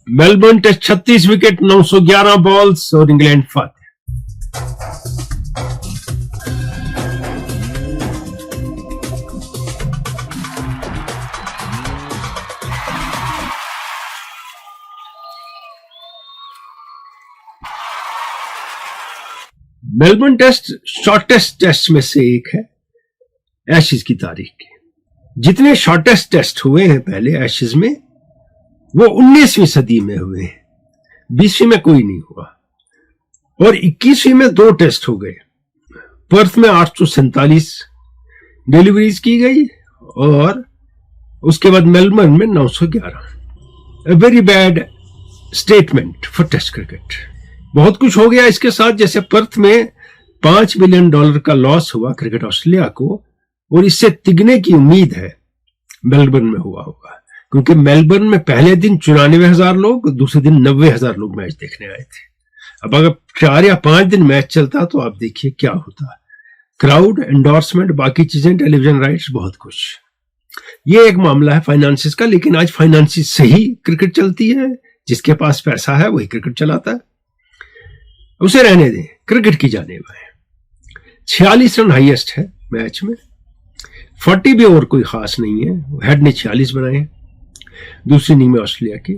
Melbourne test 36 wicket 911 balls और England फाते। Melbourne test shortest test में से एक है एशेज की तारीख के। जितने शॉर्टेस्ट टेस्ट हुए हैं पहले एशेज में वो 19वीं सदी में हुए हैं, 20वीं में कोई नहीं हुआ और 21वीं में 2 टेस्ट हो गए। पर्थ में 847 डिलीवरीज की गई और उसके बाद मेलबर्न में 911। A very bad statement for test cricket. बहुत कुछ हो गया इसके साथ, जैसे पर्थ में $5 बिलियन का लॉस हुआ क्रिकेट ऑस्ट्रेलिया को और इससे तिगने की उम्मीद है मेलबर्न में हुआ होगा, क्योंकि मेलबर्न में पहले दिन 94,000 लोग, दूसरे दिन 90,000 लोग मैच देखने आए थे। अब अगर 4 या 5 दिन मैच चलता तो आप देखिए क्या होता। क्राउड, एंडोर्समेंट, बाकी चीजें, टेलीविजन राइट्स, बहुत कुछ। ये एक मामला है फाइनेंसिस का, लेकिन आज फाइनेंसिस से ही क्रिकेट चलती है। जिसके पास पैसा है वही क्रिकेट चलाता है, उसे रहने दें। क्रिकेट की जानेब है। 46 रन हाईएस्ट है मैच में, 40 भी और कोई खास नहीं है। हेड ने 46 बनाए दूसरी इनिंग में ऑस्ट्रेलिया की,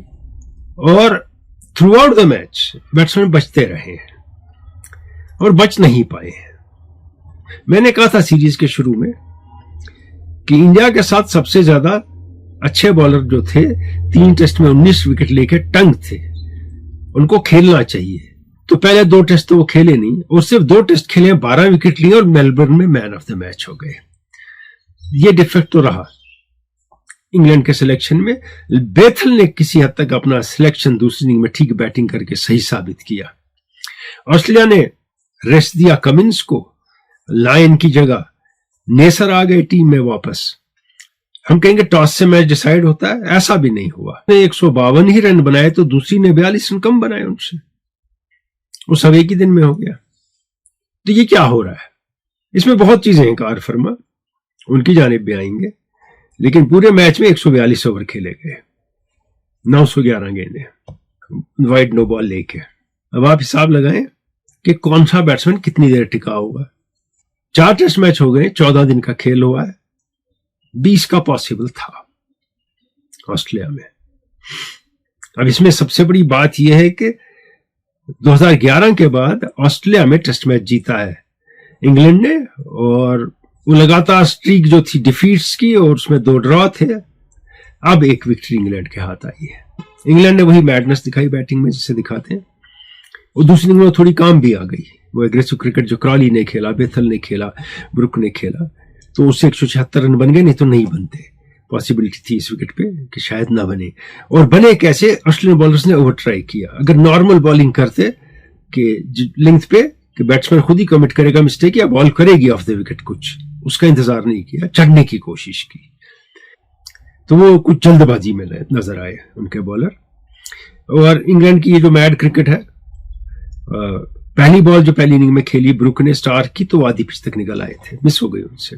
और through out the match batsman बचते रहे हैं और बच नहीं पाए हैं। मैंने कहा था सीरीज के शुरू में कि इंडिया के साथ सबसे ज्यादा अच्छे बॉलर जो थे 3 टेस्ट में 19 विकेट लेके टंग थे, उनको खेलना चाहिए। तो पहले 2 टेस्ट तो वो खेले नहीं और सिर्फ 2 टेस्ट खेले, 12 विकेट लिए और मेलबर्न में मैन ऑफ द मैच हो गए। ये डिफेक्ट तो रहा इंग्लैंड के सिलेक्शन में। बेथल ने किसी हद तक अपना सिलेक्शन दूसरी इनिंग में ठीक बैटिंग करके सही साबित किया। ऑस्ट्रेलिया ने रेस्ट दिया कमिंस को, लायन की जगह नेसर आ गए टीम में वापस। हम कहेंगे टॉस से मैच डिसाइड होता है, ऐसा भी नहीं हुआ। 152 ही रन बनाए तो दूसरी ने 42 रन कम बनाए उनसे, वो सब एक ही दिन में हो गया। तो ये क्या हो रहा है? इसमें बहुत चीजें हैं कार फरमा, उनकी जानिब भी आएंगे, लेकिन पूरे मैच में 142 ओवर खेले गए, 911 गेंदें, वाइड नो बॉल लेके। अब आप हिसाब लगाएं कि कौन सा बैट्समैन कितनी देर टिका होगा। 4 टेस्ट मैच हो गए, 14 दिन का खेल हुआ है, 20 का पॉसिबल था ऑस्ट्रेलिया में। अब इसमें सबसे बड़ी बात यह है कि 2011 के बाद ऑस्ट्रेलिया में टेस्ट मैच जीता है इंग्लैंड ने, और वो लगातार स्ट्रीक जो थी डिफीट्स की और उसमें 2 ड्रॉ थे। अब एक विक्ट्री इंग्लैंड के हाथ आई है। इंग्लैंड ने वही मैडनेस दिखाई बैटिंग में जिसे दिखाते हैं, और दूसरी इनिंग में थोड़ी काम भी आ गई। वो एग्रेसिव क्रिकेट जो क्रॉली ने खेला, बेथल ने खेला, ब्रुक ने खेला, तो उससे 176 रन बन गए, नहीं तो नहीं बनते। पॉसिबिलिटी थी इस विकेट पे कि शायद ना बने, और बने कैसे? ऑस्ट्रेलियन बॉलर्स ने ओवर ट्राई किया। अगर नॉर्मल बॉलिंग करते कि लेंथ पे कि बैट्समैन खुद ही कमिट करेगा मिस्टेक या बॉल करेगी ऑफ द विकेट, कुछ उसका इंतजार नहीं किया, चढ़ने की कोशिश की, तो वो कुछ जल्दबाजी में नजर आए उनके बॉलर। और इंग्लैंड की ये जो मैड क्रिकेट है, पहली बॉल जो पहली इनिंग में खेली ब्रुक ने स्टार्क की, तो आधी पिच तक निकल आए थे, मिस हो गई उनसे।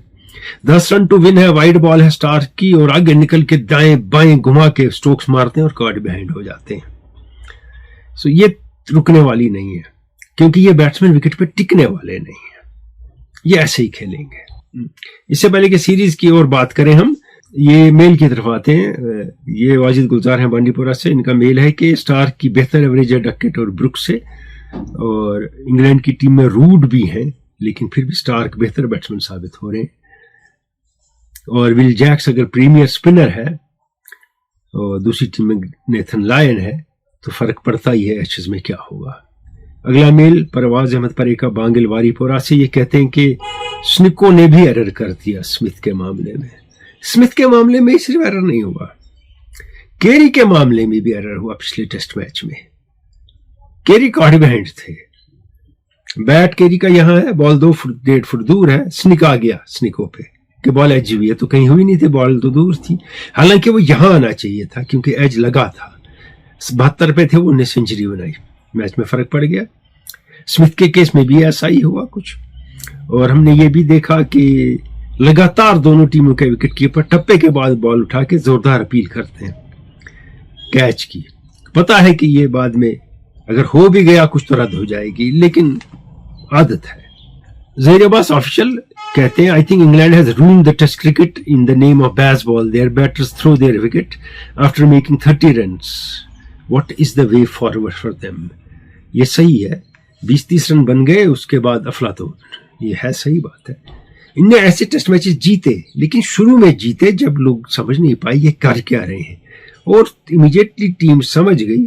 10 रन टू विन है, वाइड बॉल है स्टार्क की, और आगे निकल के दाएं बाएं घुमा के स्ट्रोक्स मारते हैं और कार्ड बिहाइंड हो जाते हैं। सो ये रुकने वाली नहीं है, क्योंकि ये बैट्समैन विकेट पे टिकने वाले नहीं है, ये ऐसे ही खेलेंगे। इससे पहले कि सीरीज की और बात करें हम, ये मेल की तरफ आते हैं। ये वाजिद गुलजार हैं बांडीपुरा से। इनका मेल है कि स्टार्क की बेहतर एवरेज है डकेट और ब्रुक से, और इंग्लैंड की टीम में रूड भी हैं, लेकिन फिर भी स्टार्क बेहतर बैट्समैन साबित हो रहे हैं। और विल जैक्स अगर प्रीमियर स्पिनर है और दूसरी टीम में नेथन लायन है, तो फर्क पड़ता ही है एशेज में क्या होगा। अगला मेल परवाज अहमद परेका बांगिल वारीपोरा से। ये कहते हैं कि स्निको ने भी एरर कर दिया स्मिथ के मामले में। स्मिथ के मामले में सिर्फ एरर नहीं हुआ, केरी के मामले में भी एरर हुआ। पिछले टेस्ट मैच में केरी कार्ड बिहाइंड थे, बैट केरी का यहां है, बॉल 2-1.5 फुट दूर है, स्निक आ गया स्निको पे कि बॉल एज हुई है, तो कहीं हुई नहीं थी, बॉल तो दूर थी। हालांकि वो यहां आना चाहिए था क्योंकि एज लगा था। 72 पे थे वो, उन्हें सेंचुरी बनाई, मैच में फर्क पड़ गया। स्मिथ के केस में भी ऐसा ही हुआ कुछ। और हमने ये भी देखा कि लगातार दोनों टीमों के विकेट कीपर टप्पे के बाद बॉल उठा के जोरदार अपील करते हैं कैच की। पता है कि ये बाद में अगर हो भी गया कुछ तो रद्द हो जाएगी, लेकिन आदत है। ज़हीर अब्बास ऑफिशियल कहते हैं, I think England has ruined the test cricket in the name of baseball. Their batters throw their wicket after making 30 runs. What is the way forward for them? ये सही है, 20-30 रन बन गए, उसके बाद अफलातून, ये है सही बात है। इनने ऐसे टेस्ट मैचेस जीते, लेकिन शुरू में जीते जब लोग समझ नहीं पाए ये कर क्या रहे हैं, और इमीडिएटली टीम समझ गई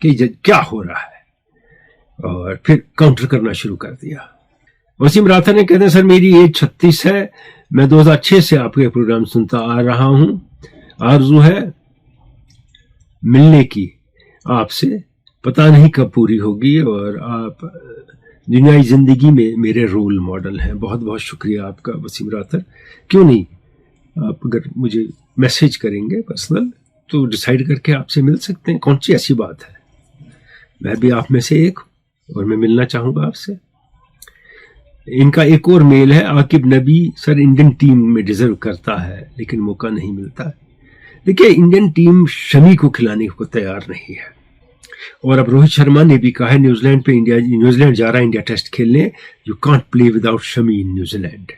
कि क्या हो रहा है, और फिर काउंटर करना शुरू कर दिया। वसीम राठा ने कहते हैं, सर मेरी एज 36 है, मैं 2006 से आपके प्रोग्राम सुनता आ रहा हूं। आरज़ू है मिलने की आपसे, पता नहीं कब पूरी होगी, और आप दुनियाई जिंदगी में मेरे रोल मॉडल हैं। बहुत बहुत शुक्रिया आपका वसीम राठा। क्यों नहीं, आप अगर मुझे मैसेज करेंगे पर्सनल तो डिसाइड करके आपसे मिल सकते हैं, कौन सी ऐसी बात है। मैं भी आप में से एक, और मैं मिलना चाहूंगा आपसे। इनका एक और मेल है, आकिब नबी, सर इंडियन टीम में डिजर्व करता है लेकिन मौका नहीं मिलता। देखिए, इंडियन टीम शमी को खिलाने को तैयार नहीं है, और अब रोहित शर्मा ने भी कहा है न्यूजीलैंड जा रहा है इंडिया टेस्ट खेलने, you can't play without Shami in New Zealand.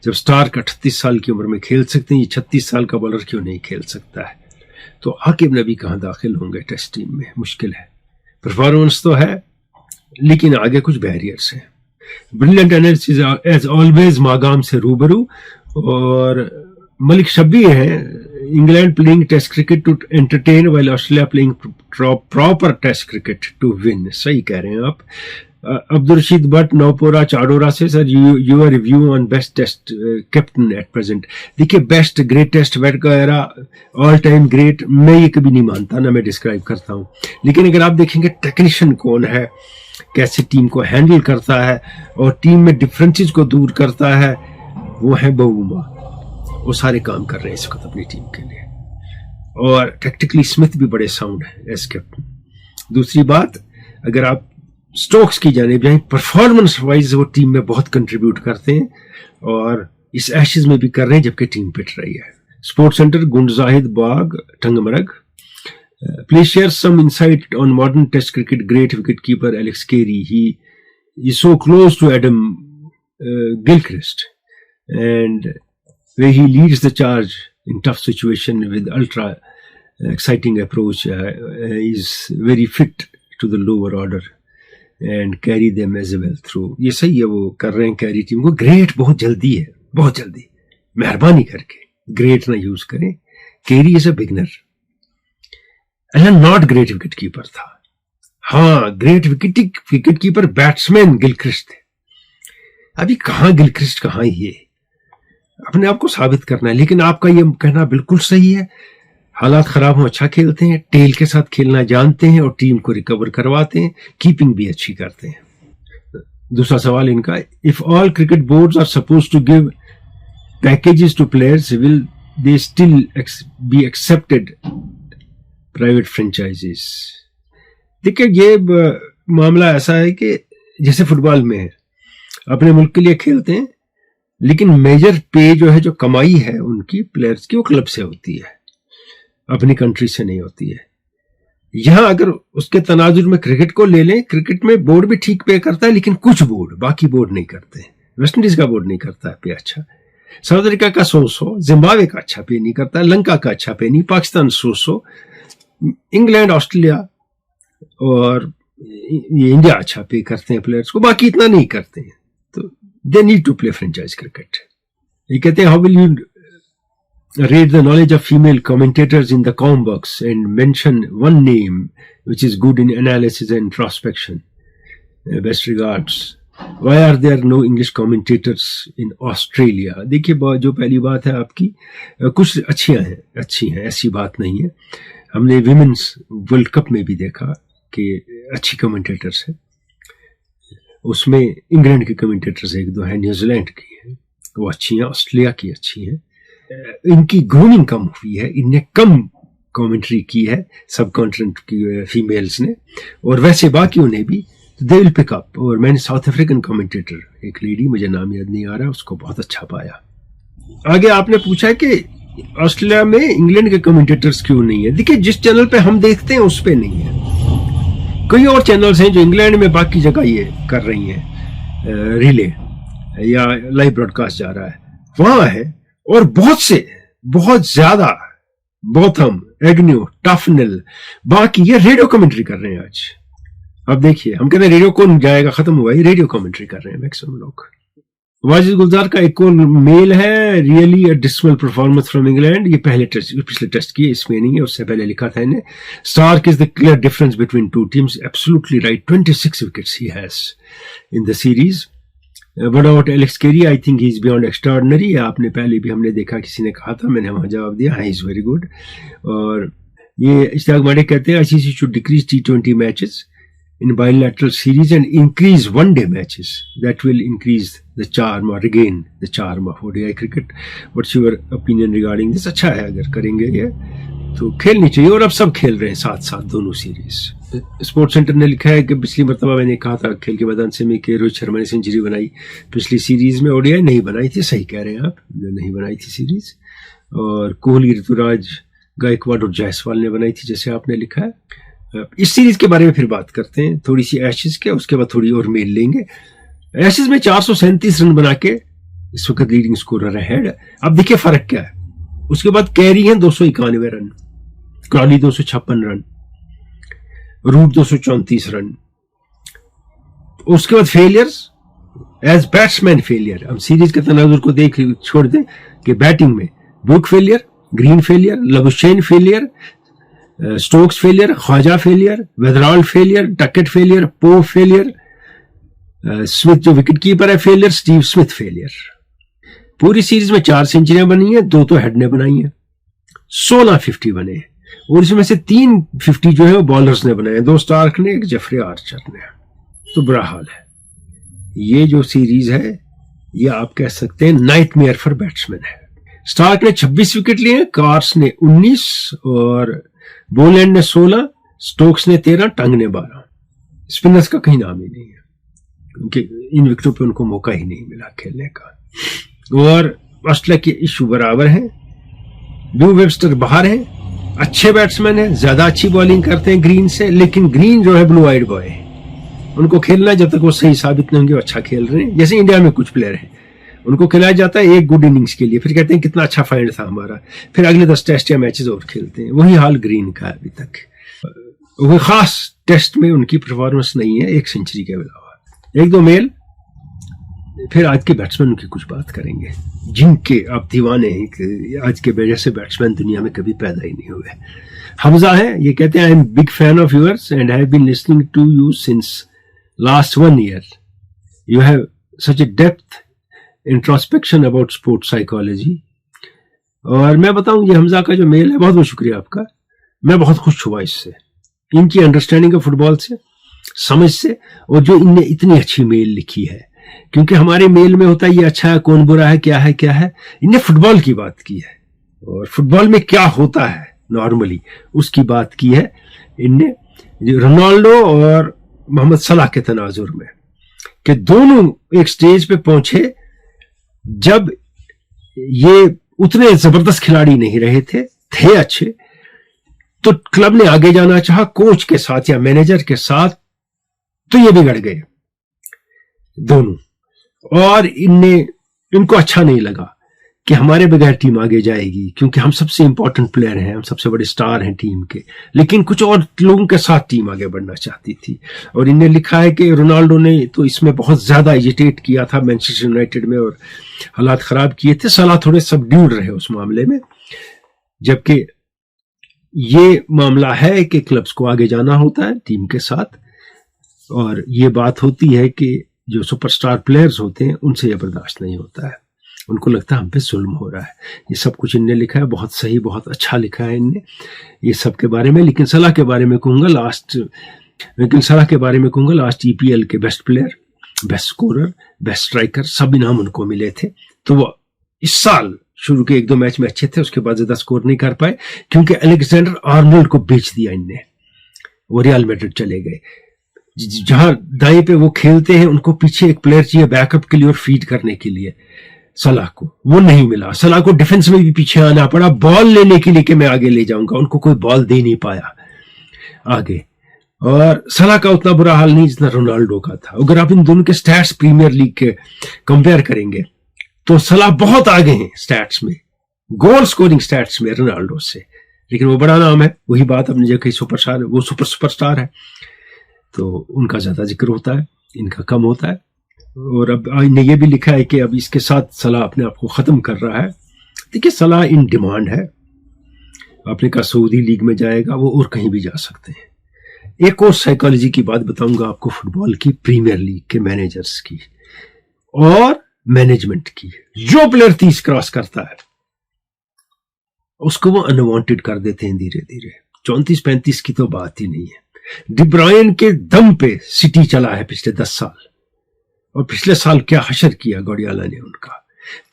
जब स्टार्क 38 साल की उम्र में खेल सकते हैं, ये 36 साल का बॉलर क्यों नहीं खेल सकता है? तो आकिब नबी कहाँ दाखिल होंगे टेस्ट टीम में, मुश्किल है। परफॉर्मेंस तो है, लेकिन आगे कुछ बैरियर्स हैं। Brilliant analysis as always Magam से रूबरू। और मलिक शब्बी है, England playing test cricket to entertain while Australia playing proper test cricket to win. सही कह रहे हैं आप। अब्दुल रशीद भट्ट नौपोरा चाडोरा से, sir your review on best test captain at present. देखिए, बेस्ट ग्रेटेस्ट वगैरह ऑल टाइम ग्रेट मैं ये कभी नहीं मानता, ना मैं डिस्क्राइब करता हूँ, लेकिन अगर आप देखेंगे टेक्नीशियन कौन है, कैसे टीम को हैंडल करता है और टीम में डिफरेंसेस को दूर करता है, वो है बउमा। वो सारे काम कर रहे हैं इस वक्त अपनी टीम के लिए, और टैक्टिकली स्मिथ भी बड़े साउंड है एज कैप्टन। दूसरी बात, अगर आप स्टोक्स की जानिब जाएं, परफॉर्मेंस वाइज वो टीम में बहुत कंट्रीब्यूट करते हैं, और इस एशेज में भी कर रहे हैं जबकि टीम पिट रही है। Sports centre Gund Zahid Bagh Tangmarg, please share some insight on modern test cricket great wicketkeeper Alex Carey. He is so close to Adam Gilchrist, and where he leads the charge in tough situation with ultra exciting approach, is very fit to the lower order and carry them as well through. ये सही है, वो कर रहे हैं carry team को। Great बहुत जल्दी है, बहुत जल्दी, मेहरबानी करके ग्रेट ना यूज करें। Carry is a beginner, not great wicket keeper था। हाँ, great wicket keeper batsman Gilchrist थे। अभी कहाँ गिलक्रिस्ट, कहाँ ये, अपने आप को साबित करना है। लेकिन आपका ये कहना बिल्कुल सही है, हालात खराब हो अच्छा खेलते हैं, टेल के साथ खेलना जानते हैं, और टीम को रिकवर करवाते हैं, कीपिंग भी अच्छी करते हैं। दूसरा सवाल इनका, if all cricket boards are suppose to give packages to players, will they still be accepted private franchises? देखिए, ये मामला ऐसा है कि जैसे फुटबॉल में है, अपने मुल्क के लिए खेलते हैं, लेकिन मेजर पे जो है, जो कमाई है उनकी प्लेयर्स की, वो क्लब से होती है, अपनी कंट्री से नहीं होती है। यहां अगर उसके तनाजुर में क्रिकेट को ले लें, क्रिकेट में बोर्ड भी ठीक पे करता है, लेकिन कुछ बोर्ड, बाकी बोर्ड नहीं करते। वेस्ट इंडीज का बोर्ड नहीं करता है पे अच्छा, साउथ अफ्रीका का 100, जिम्बाब्वे का अच्छा पे नहीं करता, लंका का अच्छा पे नहीं, पाकिस्तान 100, इंग्लैंड ऑस्ट्रेलिया और ये इंडिया अच्छा पे करते हैं प्लेयर्स को, बाकी इतना नहीं करते हैं। तो they need to play franchise cricket. ये कहते हैं, how will you rate the knowledge of female commentators in the com box and mention one name which is good in analysis and introspection? Best regards. Why are there no English commentators in Australia? देखिए, जो पहली बात है आपकी, कुछ अच्छी हैं, ऐसी बात नहीं है। हमने विमेंस वर्ल्ड कप में भी देखा कि अच्छी कमेंटेटर्स हैं, उसमें इंग्लैंड के कमेंटेटर्स एक दो हैं, न्यूजीलैंड की हैं, वो अच्छी हैं, ऑस्ट्रेलिया की अच्छी हैं। इनकी ग्रूमिंग कम हुई है, इनने कम कमेंट्री की है सब कॉन्टिनेंट की फीमेल्स ने, और वैसे बाकियों ने भी, दे विल पिक अप। और मैंने साउथ अफ्रीकन कमेंटेटर, एक लेडी, मुझे नाम याद नहीं आ रहा, उसको बहुत अच्छा पाया। आगे आपने पूछा है कि ऑस्ट्रेलिया में इंग्लैंड के कमेंटेटर्स क्यों नहीं है? देखिए, जिस चैनल पे हम देखते हैं उस पे नहीं है। कई और चैनल्स हैं जो इंग्लैंड में बाकी जगह ये कर रही हैं, रिले या लाइव ब्रॉडकास्ट जा रहा है, वहां है। और बहुत ज्यादा बोथम, एग्न्यू, टफनेल, बाकी ये रेडियो कमेंट्री कर रहे हैं आज। अब देखिए, हम कहते हैं रेडियो कौन जाएगा, खत्म हुआ, ये रेडियो कमेंट्री कर रहे हैं मैक्सिमम लोग। वाजिद गुलजार का एक और मेल है, really a dismal performance from England. ये पिछले टेस्ट की, इसमें नहीं है, उससे पहले लिखा था इन्हें। Starc is the clear difference between two teams, absolutely right, 26 wickets he has in the series. What about Alex Carey? I think he is beyond extraordinary. आपने पहले भी हमने देखा, किसी ने कहा था, मैंने वहां जवाब दिया, हाँ, he is very good। और ये इश्तियाक मालिक कहते हैं ICC should decrease T20 matches in bilateral series and increase one-day matches. That will increase the charm or regain the charm of ODI cricket. What's your opinion regarding this? अच्छा है, अगर करेंगे ये तो खेलनी चाहिए। और अब सब खेल रहे हैं साथ साथ दोनों सीरीज। स्पोर्ट्स सेंटर ने लिखा है कि पिछली मरतबा मैंने कहा था खेल के मैदान से में कि रोहित शर्मा ने सेंचुरी बनाई पिछली सीरीज में, ओडीआई नहीं बनाई थी। सही कह रहे हैं आप, नहीं बनाई थी सीरीज। और कोहली, ऋतुराज गायकवाड और जायसवाल ने बनाई थी, जैसे आपने लिखा है। इस सीरीज के बारे में फिर बात करते हैं थोड़ी सी एशेज के, उसके बाद थोड़ी और मेल लेंगे। एशेज में 437 रन बना के इस वक्त लीडिंग स्कोरर है हेड। अब देखिए फर्क क्या है। उसके बाद कैरी है 291 run, Crawley 256 run, Root 234 run. उसके बाद फेलियर्स एज बैट्समैन फेलियर। हम सीरीज के तनाजुर को देख छोड़ दें कि बैटिंग में Brook failure, Green failure, Labuschagne failure, Stokes failure, Khawaja failure, Weatherald failure, Duckett failure, Pope failure, Smith जो विकेट कीपर है फेलियर, स्टीव स्मिथ फेलियर। पूरी सीरीज में 4 सेंचुरियां बनी है, 2 तो हेड ने बनाई है, 16 50 बने, और इसमें से 3 50 जो है वो बॉलर्स ने बनाए, 2 स्टार्क ने, 1 जेफरी आर्चर ने। तो बुरा हाल है। ये जो सीरीज है ये आप कह सकते हैं नाइटमेयर फॉर बैट्समैन है। स्टार्क ने 26 विकेट लिए, कार्स ने 19 और बोलैंड ने 16, स्टोक्स ने 13, टंग ने 12। स्पिनर्स का कहीं नाम ही नहीं है, क्योंकि इन विकेटों पे उनको मौका ही नहीं मिला खेलने का। और ऑस्ट्रेलिया के इशू बराबर है। ड्यू वेबस्टर बाहर है, अच्छे बैट्समैन है, ज्यादा अच्छी बॉलिंग करते हैं ग्रीन से, लेकिन ग्रीन जो है ब्लू आइड बॉय है, उनको खेलना है जब तक वो सही साबित नहीं होंगे अच्छा खेल रहे हैं। जैसे इंडिया में कुछ प्लेयर हैं, उनको खिलाया जाता है एक गुड इनिंग्स के लिए, फिर कहते हैं कितना अच्छा फाइंड था हमारा, फिर अगले 10 टेस्ट या मैचेस और खेलते हैं। वही हाल ग्रीन का है अभी तक। वो खास टेस्ट में उनकी परफॉर्मेंस नहीं है 1 सेंचुरी के अलावा। 1-2 मेल, फिर आज के बैट्समैन की कुछ बात करेंगे जिनके आप दीवाने हैं कि आज के जैसे बैट्समैन दुनिया में कभी पैदा ही नहीं हुए। हमजा है, ये कहते हैं I am big fan of yours and have been listening to you since last 1 year. You have such a depth introspection about sports psychology. और मैं बताऊं, ये हमजा का जो मेल है, बहुत बहुत शुक्रिया आपका। मैं बहुत खुश हुआ इससे, इनकी अंडरस्टैंडिंग ऑफ फुटबॉल से, समझ से, और जो इनने इतनी अच्छी मेल लिखी है। क्योंकि हमारे मेल में होता है ये अच्छा है, कौन बुरा है, क्या है क्या है। इनने फुटबॉल की बात की है और फुटबॉल में क्या होता है नॉर्मली उसकी बात की है इनने। रोनाल्डो और मोहम्मद सलाह के तनाजुर में, कि दोनों एक स्टेज पे पहुंचे जब ये उतने जबरदस्त खिलाड़ी नहीं रहे थे अच्छे, तो क्लब ने आगे जाना चाहा कोच के साथ या मैनेजर के साथ, तो ये बिगड़ गए दोनों। और इनको अच्छा नहीं लगा कि हमारे बगैर टीम आगे जाएगी, क्योंकि हम सबसे इंपॉर्टेंट प्लेयर हैं, हम सबसे बड़े स्टार हैं टीम के, लेकिन कुछ और लोगों के साथ टीम आगे बढ़ना चाहती थी। और इन्हें लिखा है कि रोनाल्डो ने तो इसमें बहुत ज्यादा एजिटेट किया था मैनचेस्टर यूनाइटेड में और हालात खराब किए थे। सलाह थोड़े सबड्यूड रहे उस मामले में, जबकि ये मामला है कि क्लब्स को आगे जाना होता है टीम के साथ, और ये बात होती है कि जो सुपरस्टार प्लेयर्स होते हैं उनसे यह बर्दाश्त नहीं होता है, उनको लगता है हम पे जुल्म हो रहा है। ये सब कुछ इनने लिखा है, बहुत सही, बहुत अच्छा लिखा है इनने ये सब के बारे में। लेकिन सलाह के बारे में कहूंगा लास्ट EPL के best player, best scorer, best striker, सब इनाम उनको मिले थे। तो वो इस साल शुरू के 1-2 मैच में अच्छे थे, उसके बाद ज्यादा स्कोर नहीं कर पाए, क्योंकि अलेक्जेंडर आर्नोल्ड को बेच दिया इनने, वो रियल मैड्रिड चले गए। जहां दाएं पे वो खेलते हैं, उनको पीछे एक प्लेयर चाहिए बैकअप के लिए और फीड करने के लिए। सलाह को, वो नहीं मिला। सलाह को डिफेंस में भी पीछे आना पड़ा, बॉल लेने के लिए कि मैं आगे ले जाऊंगा, उनको कोई बॉल दे नहीं पाया आगे। और सलाह का उतना बुरा हाल नहीं जितना रोनाल्डो का था। अगर आप इन दोनों के स्टैट्स प्रीमियर लीग के कंपेयर करेंगे तो सलाह बहुत आगे हैं स्टैट्स में, गोल स्कोरिंग स्टैट्स में रोनाल्डो से, लेकिन वो बड़ा नाम है। वही बात अपनी जगह सुपरस्टार है, वो सुपरस्टार है तो उनका ज्यादा जिक्र होता है, इनका कम होता है। और अब ने ये भी लिखा है कि अब इसके साथ सलाह अपने आप को खत्म कर रहा है। देखिए सलाह इन डिमांड है, आपने कहा सऊदी लीग में जाएगा, वो और कहीं भी जा सकते हैं। एक और साइकोलॉजी की बात बताऊंगा आपको फुटबॉल की, प्रीमियर लीग के मैनेजर्स की और मैनेजमेंट की। जो प्लेयर 30 क्रॉस करता है उसको वो अनवांटेड कर देते हैं धीरे धीरे। 34-35 की तो बात ही नहीं है। डी ब्रुयने के दम पे सिटी चला है पिछले 10 साल, और पिछले साल क्या हशर किया गॉर्डियोला ने उनका।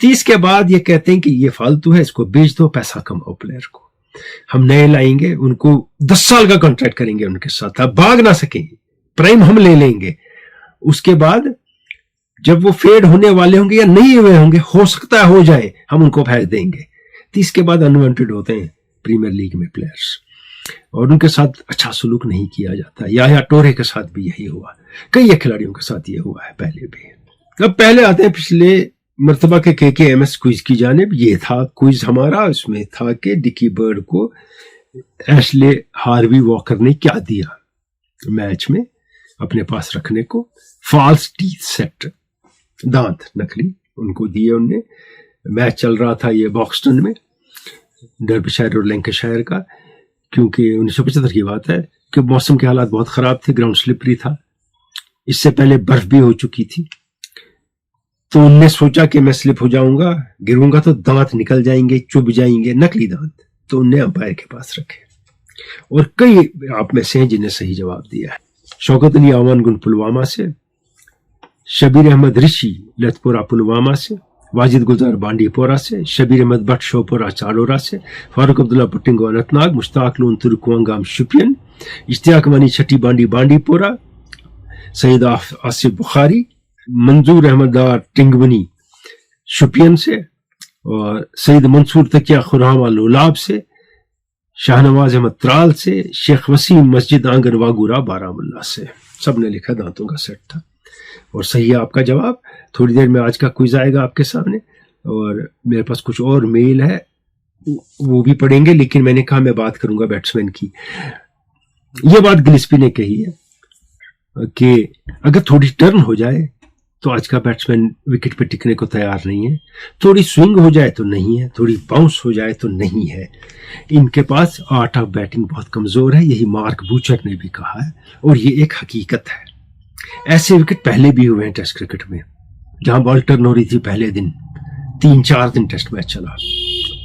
30 के बाद ये कहते हैं कि ये फालतू है, इसको बेच दो, पैसा कमाओ प्लेयर को, हम नए लाएंगे, उनको 10 साल का कॉन्ट्रैक्ट करेंगे उनके साथ, आप भाग ना सकेंगे, प्राइम हम ले लेंगे। उसके बाद जब वो फेड होने वाले होंगे या नहीं हुए होंगे, हो सकता है हो जाए, हम उनको फेंक देंगे। 30 के बाद अनवांटेड होते हैं प्रीमियर लीग में प्लेयर्स, और उनके साथ अच्छा सलूक नहीं किया जाता। या टोरे के साथ भी यही हुआ, कई खिलाड़ियों के साथ ये हुआ है पहले भी। अब पहले आते हैं पिछले मर्तबा के KKMS क्विज की जानिब। ये था क्विज हमारा, इसमें था कि डिकी बर्ड को एशले हार्वी वॉकर ने क्या दिया मैच में अपने पास रखने को। फॉल्स टीथ सेट, दांत नकली उनको दिए उनने। मैच चल रहा था ये बॉक्सटन में, डर्बीशायर और लैंकाशायर का, क्योंकि 1975 की बात है कि मौसम के हालात बहुत खराब थे, ग्राउंड स्लिपरी था, इससे पहले बर्फ भी हो चुकी थी। तो उनने सोचा कि मैं स्लिप हो जाऊंगा, गिरूंगा तो दांत निकल जाएंगे, चुभ जाएंगे, नकली दांत। तो उनने अंपायर के पास रखे, और कई आप में से हैं जिन्हें सही जवाब दिया है। शौकत अली आवान गुन पुलवामा से, शबीर अहमद ऋषि लतपुरा पुलवामा से, वाजिद गुलजार बांडीपोरा से, शबीर अहमद भट्ट शोपुरा चाडोरा से, फारूक अब्दुल्ला पुट्टिंगो अनंतनाग, मुश्ताक लोन तुर्कवांगाम शुपियन, इश्तियाक मनी छठी बांडी बांडीपोरा, सईद आसिफ बुखारी, मंजूर अहमद दार टिंगवनी शुपियन से, और सईद मंसूर तकिया खुरामा लोलाब से, शाहनवाज अहमद त्राल से, शेख वसीम मस्जिद आंगन वागुरा बारामुल्ला से। सबने लिखा दांतों का सेट था, और सही है आपका जवाब। थोड़ी देर में आज का क्विज आएगा आपके सामने, और मेरे पास कुछ और मेल है वो भी पढ़ेंगे, लेकिन मैंने कहा मैं बात करूंगा बैट्समैन की। ये बात गिलिस्पी ने कही है कि अगर थोड़ी टर्न हो जाए तो आज का बैट्समैन विकेट पे टिकने को तैयार नहीं है, थोड़ी स्विंग हो जाए तो नहीं है, थोड़ी बाउंस हो जाए तो नहीं है। इनके पास आर्ट ऑफ बैटिंग बहुत कमजोर है, यही मार्क बूचर ने भी कहा है, और ये एक हकीकत है। ऐसे विकेट पहले भी हुए हैं टेस्ट क्रिकेट में, जहां बॉल टर्न हो रही थी पहले दिन 3-4 दिन टेस्ट मैच चला,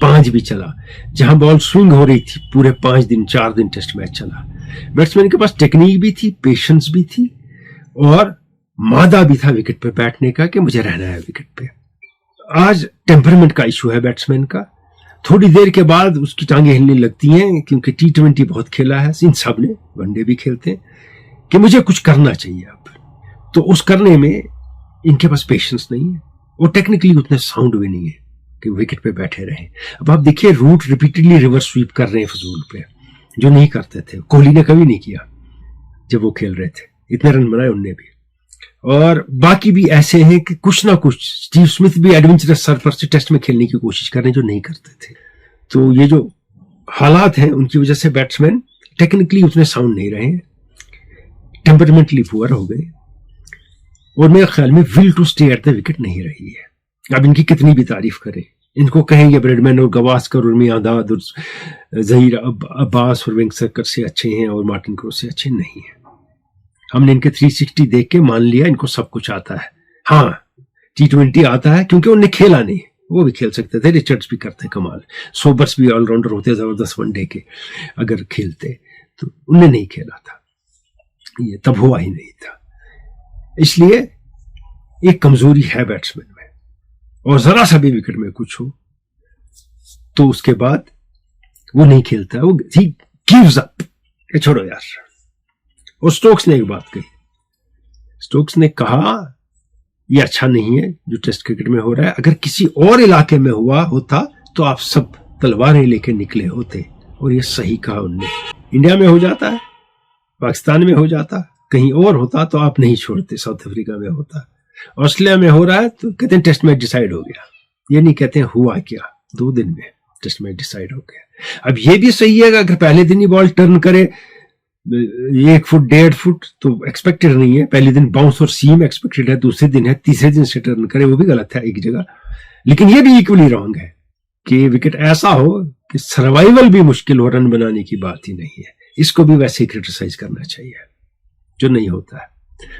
5 भी चला। जहां बॉल स्विंग हो रही थी पूरे 5 दिन 4 दिन टेस्ट मैच चला। बैट्समैन के पास टेक्निक भी थी, पेशेंस भी थी, और मादा भी था विकेट पे बैठने का कि मुझे रहना है विकेट पे। आज टेम्परामेंट का इशू है बैट्समैन का, थोड़ी देर के बाद उसकी टांगें हिलने लगती हैं, क्योंकि T20 बहुत खेला है, इन सब ने वनडे भी खेलते हैं, कि मुझे कुछ करना चाहिए अब। तो उस करने में इनके पास पेशेंस नहीं है, और टेक्निकली उतने साउंड भी नहीं है कि विकेट पे बैठे रहें। अब आप देखिए रूट रिपीटेडली रिवर्स स्वीप कर रहे हैं फजूल पे, जो नहीं करते थे। कोहली ने कभी नहीं किया जब वो खेल रहे थे, इतने रन बनाए उनने भी। और बाकी भी ऐसे हैं कि कुछ ना कुछ, स्टीव स्मिथ भी एडवेंचरस सरफेस से टेस्ट में खेलने की कोशिश कर रहे हैं जो नहीं करते थे। तो ये जो हालात हैं उनकी वजह से बैट्समैन टेक्निकली उतने साउंड नहीं रहे, टेम्परामेंटली पुअर हो गए, और मेरे ख्याल में will to stay at the wicket नहीं रही है। अब इनकी कितनी भी तारीफ करें, इनको कहेंगे ब्रेडमैन और गवास्कर और मियांदाद और जहीर अब्बास और वेंकसरकर से अच्छे हैं और मार्टिन क्रो से अच्छे नहीं हैं। हमने इनके 360 देख के मान लिया इनको सब कुछ आता है। हाँ, T20 आता है क्योंकि उन्हें खेला नहीं, वो भी खेल सकते थे, रिचर्ड्स भी करते कमाल, सोबर्स भी ऑलराउंडर होते जबरदस्त वनडे के अगर खेलते, तो उन्हें नहीं खेला था, ये तब हुआ ही नहीं था। इसलिए एक कमजोरी है बैट्समैन में, और जरा सा भी विकेट में कुछ हो तो उसके बाद वो नहीं खेलता, वो ही गिव्स अप, छोड़ो यार। और स्टोक्स ने एक बात कही, स्टोक्स ने कहा ये अच्छा नहीं है जो टेस्ट क्रिकेट में हो रहा है। अगर किसी और इलाके में हुआ होता तो आप सब तलवारें लेके निकले होते, और ये सही कहा उनने। इंडिया में हो जाता है, पाकिस्तान में हो जाता, कहीं और होता तो आप नहीं छोड़ते। साउथ अफ्रीका में होता, ऑस्ट्रेलिया में हो रहा है तो कहते हैं टेस्ट मैच डिसाइड हो गया। ये नहीं कहते हैं हुआ क्या, 2 दिन में टेस्ट मैच डिसाइड हो गया। अब ये भी सही है अगर पहले दिन ही बॉल टर्न करे 1 फुट 1.5 फुट तो एक्सपेक्टेड नहीं है, पहले दिन बाउंस और सीम एक्सपेक्टेड है, दूसरे दिन है, तीसरे दिन से टर्न करे, वो भी गलत है एक जगह। लेकिन ये भी इक्वली रॉन्ग है कि विकेट ऐसा हो कि सर्वाइवल भी मुश्किल हो, रन बनाने की बात ही नहीं है। इसको भी वैसे ही क्रिटिसाइज करना चाहिए जो नहीं होता है,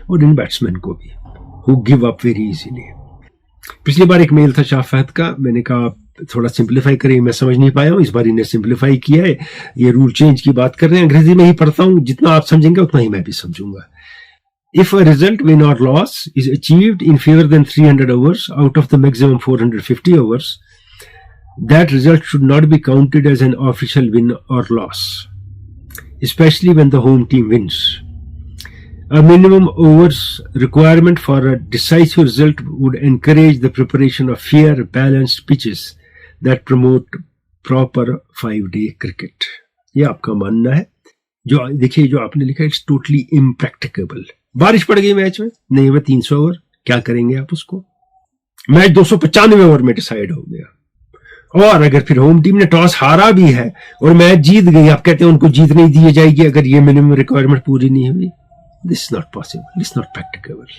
और इन बैट्समैन को भी who give up very easily. पिछली बार एक मेल था शाह फहद का, मैंने कहा थोड़ा सिंप्लीफाई करें, मैं समझ नहीं पाया हूं, इस बार इन्हें सिंप्लीफाई किया है। ये रूल चेंज की बात कर रहे हैं, अंग्रेजी में ही पढ़ता हूं, जितना आप समझेंगे उतना ही मैं भी समझूंगा। If a result, win or loss, is achieved in favor than 300 overs out of the maximum 450 overs, that result should not be counted as an official win or loss, especially when the home team wins. A minimum overs requirement for a decisive result would encourage the preparation of fair, balanced pitches that promote proper 5-day cricket. ये आपका मानना है। जो देखिए जो आपने लिखा है, इट्स टोटली इम्प्रैक्टिकेबल। बारिश पड़ गई मैच में, नहीं हुआ 300 ओवर, क्या करेंगे आप उसको? मैच 295 ओवर में डिसाइड हो गया, और अगर फिर होम टीम ने टॉस हारा भी है और मैच जीत गई, आप कहते हैं उनको जीत नहीं दी जाएगी अगर ये मिनिमम रिक्वायरमेंट पूरी नहीं हुई। This is not possible. This is not practicable.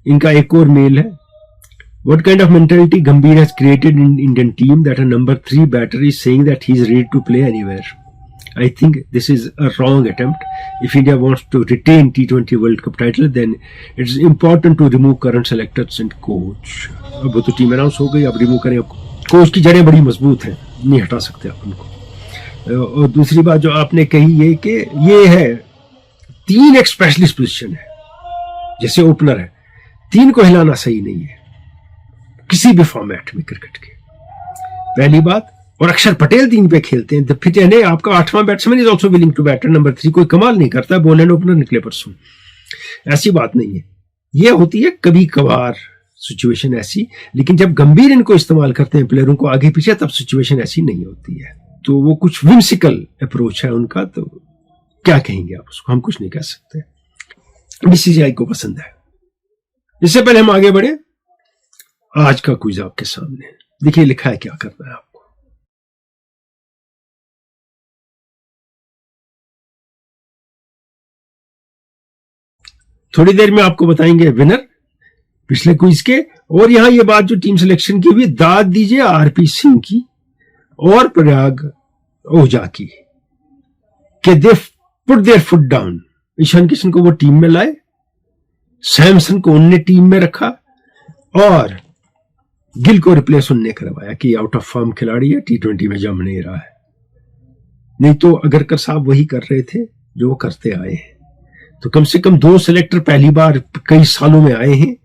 इनका एक और मेल है। What kind of mentality Gambhir has created in Indian team that a number 3 batter is saying that he is ready to play anywhere? I think this is a wrong attempt. If India wants to retain T20 World Cup title, then it is important to remove current selectors and coach. अब वो तो team announce हो गई, अब remove करें। Coach की जड़ें बड़ी मजबूत हैं, नहीं हटा सकते आप उनको। और दूसरी बात जो आपने कही है कि ये है 3 एक स्पेशलिस्ट पोजीशन है, जैसे ओपनर है, 3 को हिलाना सही नहीं है किसी भी फॉर्मेट में क्रिकेट के, पहली बात। और अक्षर पटेल 3 पे खेलते हैं, फिर यानी आपका 8वां batsman is also willing to batter number 3, कोई कमाल नहीं करता, बॉल एंड ओपनर निकले परसों, ऐसी बात नहीं है। ये होती है कभी कभार सिचुएशन ऐसी, लेकिन जब गंभीर इनको इस्तेमाल करते हैं प्लेयरों को आगे पीछे, तब सिचुएशन ऐसी नहीं होती है। तो वो कुछ विम्सिकल अप्रोच है उनका, तो क्या कहेंगे आप उसको, हम कुछ नहीं कह सकते। बीसीसीआई को पसंद है। इससे पहले हम आगे बढ़े, आज का क्विज आपके सामने देखिए, लिखा है क्या करना है आपको। थोड़ी देर में आपको बताएंगे विनर पिछले क्विज के, और यहां ये बात जो टीम सिलेक्शन की भी दाद दीजिए आरपी सिंह की और प्रयाग ओझा की, कि they put their foot down. Ishan Kishan को वो टीम में लाए, सैमसन को उनने टीम में रखा, और गिल को रिप्लेस उनने करवाया कि आउट ऑफ फॉर्म खिलाड़ी है, T20 में जम नहीं रहा है। नहीं तो अगरकर साहब वही कर रहे थे जो वो करते आए हैं। तो कम से कम 2 सिलेक्टर पहली बार कई सालों में आए हैं।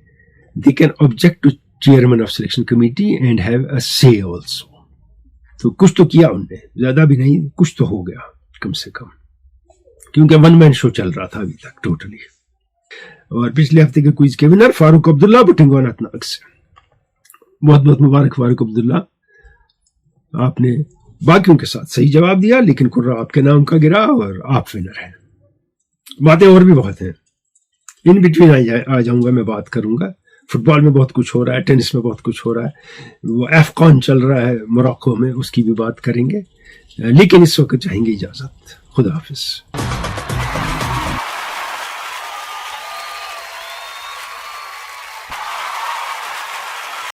They can object to chairman of selection committee and have a say also. तो कुछ तो किया उनने, ज्यादा भी नहीं, कुछ तो हो गया कम से कम, क्योंकि 1 मैन शो चल रहा था अभी तक टोटली। और पिछले हफ्ते के क्विज के विनर फारूक अब्दुल्ला बुटिंगो अनंतनाग से, बहुत बहुत मुबारक फारूक अब्दुल्ला, आपने बाकियों के साथ सही जवाब दिया, लेकिन कुर्रा आपके नाम का गिरा और आप विनर हैं। बातें और भी बहुत हैं, इन बिटवीन आ जाऊंगा, मैं बात करूंगा। फुटबॉल में बहुत कुछ हो रहा है, टेनिस में बहुत कुछ हो रहा है, वो एफकॉन चल रहा है मोरक्को में, उसकी भी बात करेंगे, लेकिन इस वक्त चाहेंगे इजाजत। खुदा हाफिज।